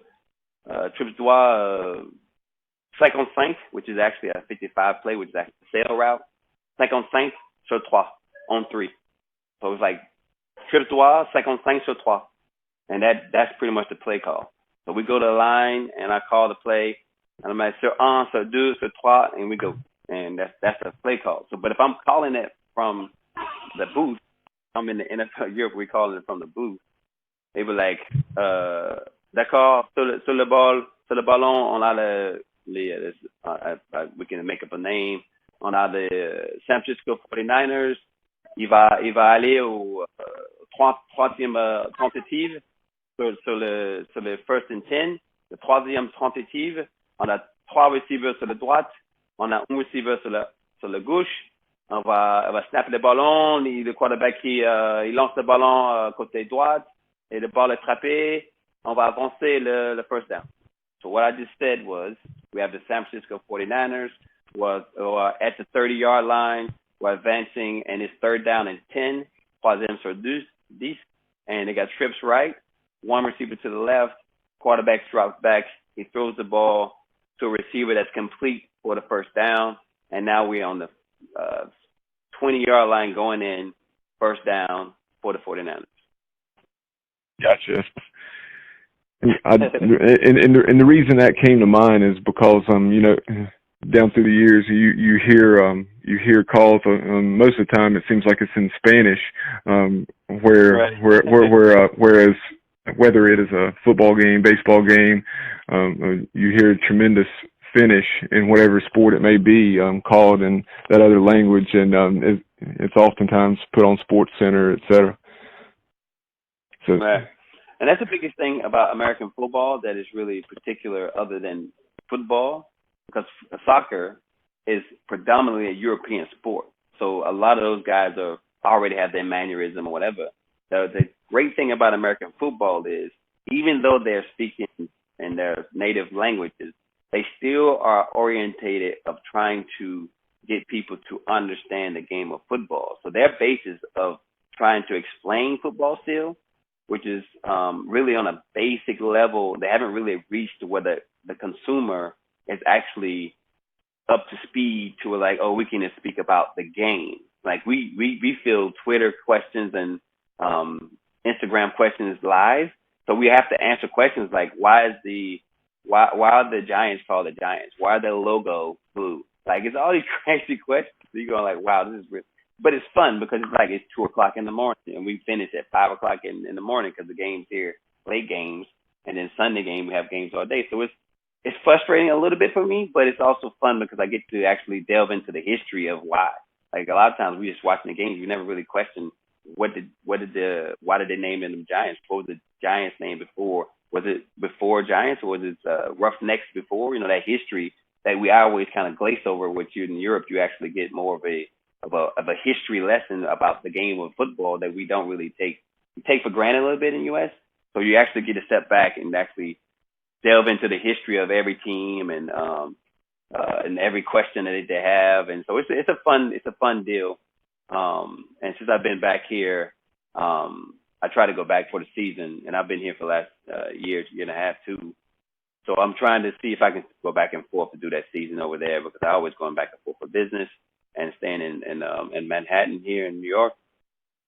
55, which is actually a 55 play, which is actually a sail route. 55 sur 3, on 3. So it was like trips droit, 55 sur 3. And that's pretty much the play call. So we go to the line, and I call the play, and I'm like, sur 1, sur 2, sur 3, and we go. And that's a play call. So, but if I'm calling it from the booth, I'm in the NFL Europe, we calling it from the booth. They were like, d'accord, sur le ballon, on a we can make up a name. On a the San Francisco 49ers. Il va aller au 30e tentative sur le first and 10, le 3e tentative. On a 3 receivers sur la droite. On a un receiver sur le gauche. On va snapper le ballon. Le quarterback il lance le ballon côté droite et le ball est frappé. On va avancer le first down. So what I just said was, we have the San Francisco 49ers at the 30-yard line. We're advancing, and it's third down and 10. Troisième sur 10. And they got trips right. 1 receiver to the left. Quarterback drops back. He throws the ball to a receiver that's complete for the first down. And now we're on the 20-yard line going in, first down for the 49ers.
Gotcha. And the reason that came to mind is because down through the years you hear calls. Most of the time it seems like it's in Spanish, whereas whether it is a football game, baseball game, you hear tremendous finish in whatever sport it may be called in that other language, and it's oftentimes put on Sports Center, etc. So.
Right. And that's the biggest thing about American football that is really particular other than football, because soccer is predominantly a European sport. So a lot of those guys already have their mannerism or whatever. The great thing about American football is, even though they're speaking in their native languages, they still are orientated of trying to get people to understand the game of football. So their basis of trying to explain football still, which is really on a basic level, they haven't really reached where the consumer is actually up to speed to like, oh, we can just speak about the game. Like we field Twitter questions and Instagram questions live, so we have to answer questions like why are the Giants called the Giants? Why are their logo blue? Like it's all these crazy questions. So you're going like, wow, this is real. But it's fun because it's like it's 2:00 in the morning and we finish at 5:00 in the morning because the games here late games, and then Sunday game we have games all day. So it's frustrating a little bit for me, but it's also fun because I get to actually delve into the history of why. Like a lot of times we just watching the games, you never really question why did they name them Giants? What was the Giants name before? Was it before Giants or was it Roughnecks before? You know, that history that we always kind of glaze over with you in Europe. You actually get more of a history lesson about the game of football that we don't really take for granted a little bit in the U.S. So you actually get to step back and actually delve into the history of every team and every question that they have, and so it's a fun deal. And since I've been back here, I try to go back for the season, and I've been here for the last year and a half too. So I'm trying to see if I can go back and forth to do that season over there because I always going back and forth for business and staying in Manhattan here in New York.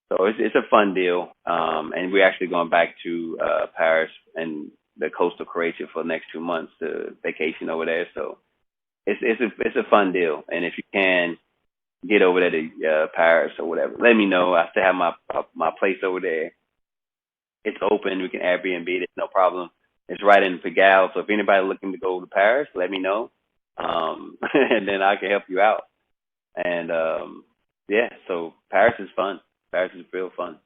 So it's a fun deal, and we're actually going back to Paris and the coast of Croatia for the next 2 months to vacation over there. So it's a fun deal, and if you can get over there to Paris or whatever, let me know. I still have my place over there. It's open. We can Airbnb it. No problem. It's right in Pigalle. So if anybody looking to go to Paris, let me know, and then I can help you out. And yeah, so Paris is fun. Paris is real fun.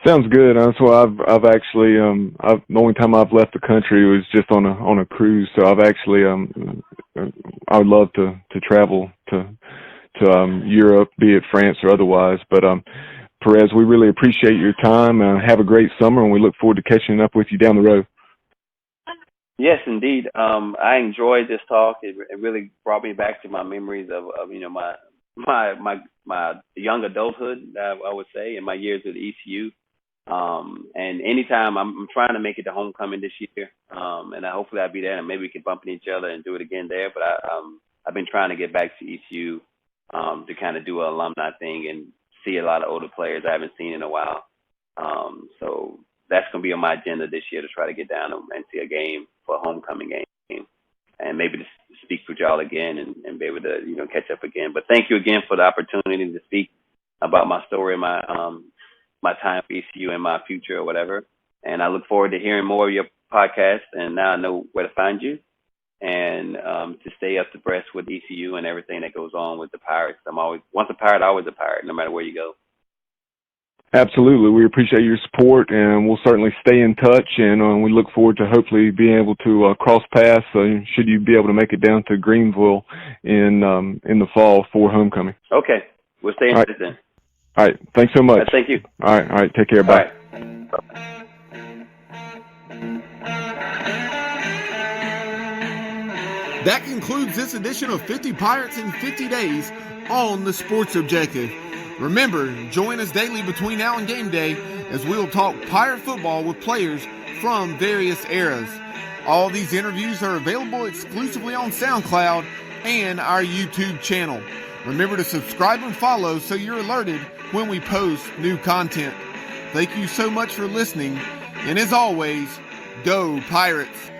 Sounds good. So I've actually the only time I've left the country was just on a cruise. So I've actually I would love to travel to Europe, be it France or otherwise. But Perez, we really appreciate your time. Have a great summer, and we look forward to catching up with you down the road.
Yes, indeed. I enjoyed this talk. It really brought me back to my memories of my young adulthood, I would say, and my years at ECU. And anytime I'm trying to make it to homecoming this year, and hopefully I'll be there, and maybe we can bump into each other and do it again there. But I've been trying to get back to ECU to kind of do an alumni thing and see a lot of older players I haven't seen in a while. So that's going to be on my agenda this year to try to get down and see a game for a homecoming game, and maybe to speak with y'all again and be able to catch up again. But thank you again for the opportunity to speak about my story and my time at ECU and my future or whatever. And I look forward to hearing more of your podcast. And now I know where to find you and to stay up to breast with ECU and everything that goes on with the Pirates. Once a Pirate, always a Pirate, no matter where you go.
Absolutely. We appreciate your support, and we'll certainly stay in touch, and we look forward to hopefully being able to cross paths should you be able to make it down to Greenville in the fall for homecoming.
Okay. We'll stay in touch then.
All right. Thanks so much.
Thank you.
All right. Take care. Bye.
Bye.
That concludes this edition of 50 Pirates in 50 Days on the Sports Objective. Remember, join us daily between now and game day as we'll talk Pirate football with players from various eras. All these interviews are available exclusively on SoundCloud and our YouTube channel. Remember to subscribe and follow so you're alerted when we post new content. Thank you so much for listening, and as always, go Pirates!